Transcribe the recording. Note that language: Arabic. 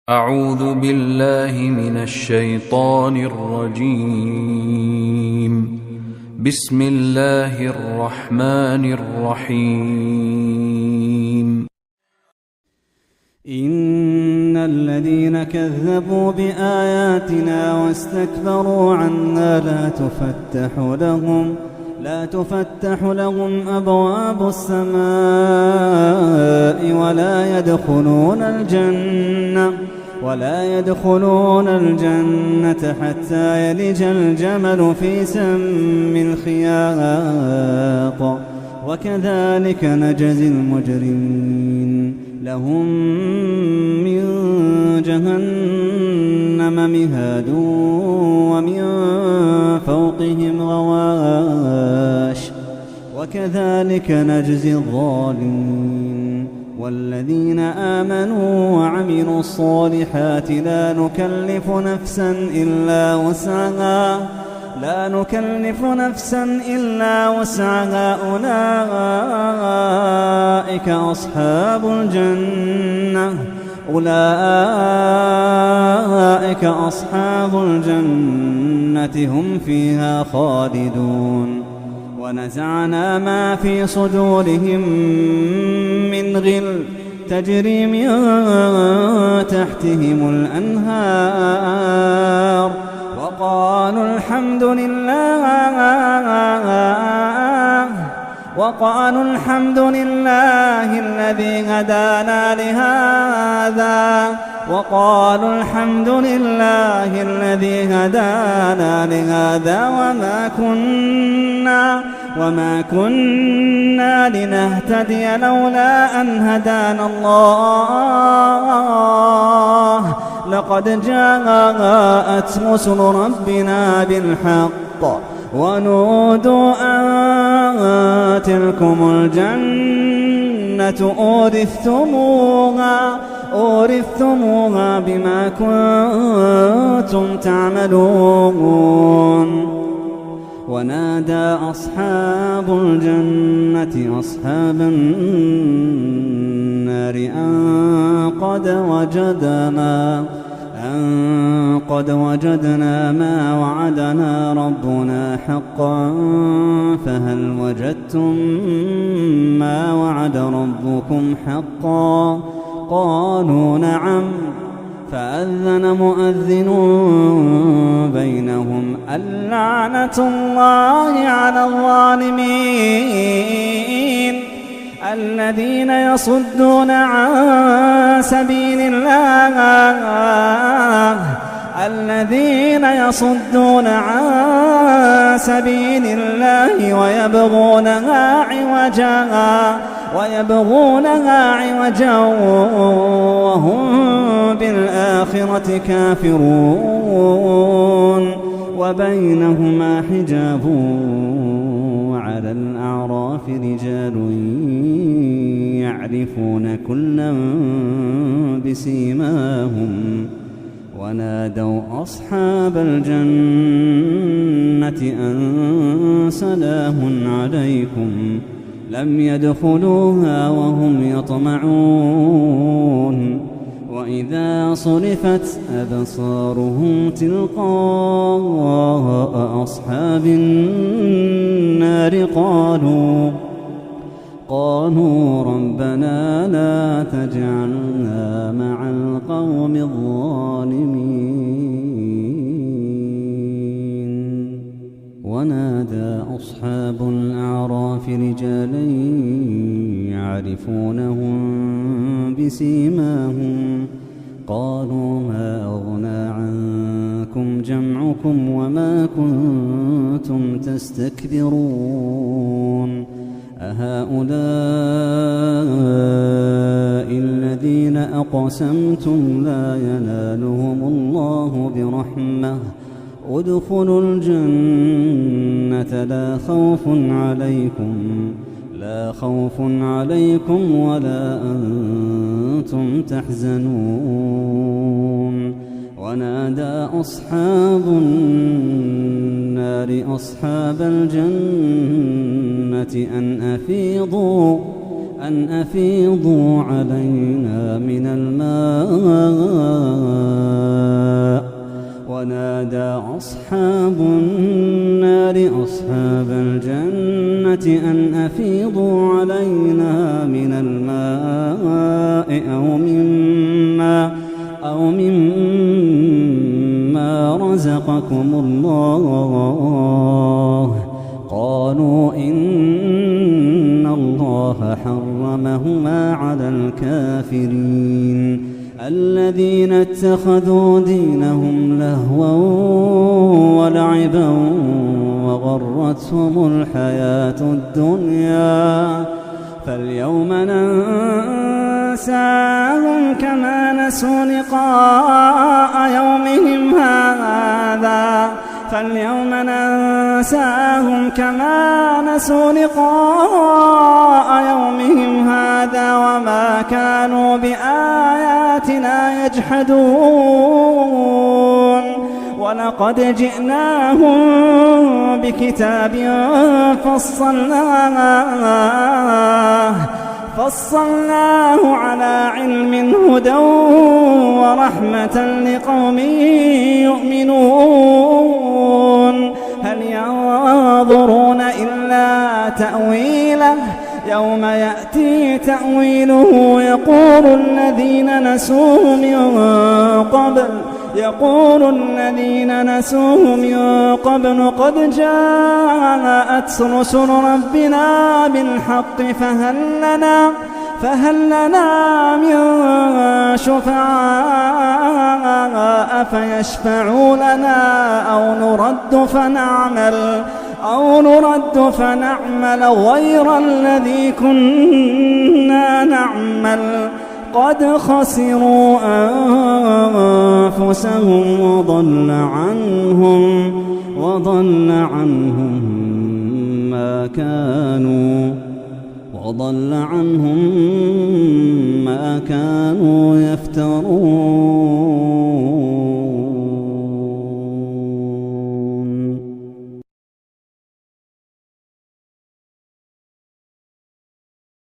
أعوذ بالله من الشيطان الرجيم. بسم الله الرحمن الرحيم. إن الذين كذبوا بآياتنا واستكبروا عنا لا تفتح لهم أبواب السماء ولا يدخلون الجنة حتى يلج الجمل في سم الخياط وكذلك نجزي المجرمين. لهم من جهنم مهاد ومن فوقهم غواش وكذلك نجزي الظالمين. والذين آمنوا وعملوا الصالحات لا نكلف نفسا إلا وسعها أولئك أصحاب الجنة هم فيها خالدون. ونزعنا ما في صدورهم من غل تجري من تحتهم الأنهار وقالوا الحمد لله الذي هدانا لهذا وما كنا لنهتدي لولا أن هدانا الله. لقد جاءت رسل ربنا بالحق ونودوا أن تلكم الجنة أورثتموها بما كنتم تعملون. ونادى أصحاب الجنة أصحاب النار أن قد وجدنا ما وعدنا ربنا حقا فهل وجدتم ما وعد ربكم حقا؟ قالوا نعم. فأذن مؤذن بينهم اللعنة الله على الظالمين الذين يصدون عن سبيل الله ويبغونها عوجا وهم بالآخرة كافرون. وبينهما حجاب وعلى الأعراف رجال يعرفون كلا بسيماهم ونادوا أصحاب الجنة أن سلام عليكم لم يدخلوها وهم يطمعون. وإذا صرفت أبصارهم تلقاء أصحاب النار قالوا ربنا لا تجعلنا مع القوم الظالمين. ونادى أصحاب الأعراف رجالا يعرفونهم بسيماهم قالوا ما أغنى عنكم جمعكم وما كنتم تستكبرون أهؤلاء الذين أقسمتم لا ينالهم الله برحمة ادخلوا الجنة لا خوف عليكم ولا أنتم تحزنون. ونادى أصحاب النار أصحاب الجنة أن أفيضوا علينا من الماء أصحاب النار أصحاب الجنة أن أفيضوا علينا من الماء أو مما رزقكم الله. قالوا إن الله حرمهما على الكافرين الذين اتخذوا دينهم لهوا ولعبا وغرتهم الحياة الدنيا فاليوم ننساهم كما نسوا لقاء يومهم هذا وما كانوا بآياتنا يجحدون. ولقد جئناهم بكتاب فصلناه على علم هدى ورحمة لقوم يؤمنون. هل ينظرون إلا تأويله يوم يأتي تأويله يقول الذين نسوه من قبل قد جاءت رسل ربنا بالحق فهل لنا من شفعاء فيشفعوا لنا أو نرد فنعمل غير الذي كنا نعمل قد خسروا أنفسهم وضل عنهم ما كانوا يفترون.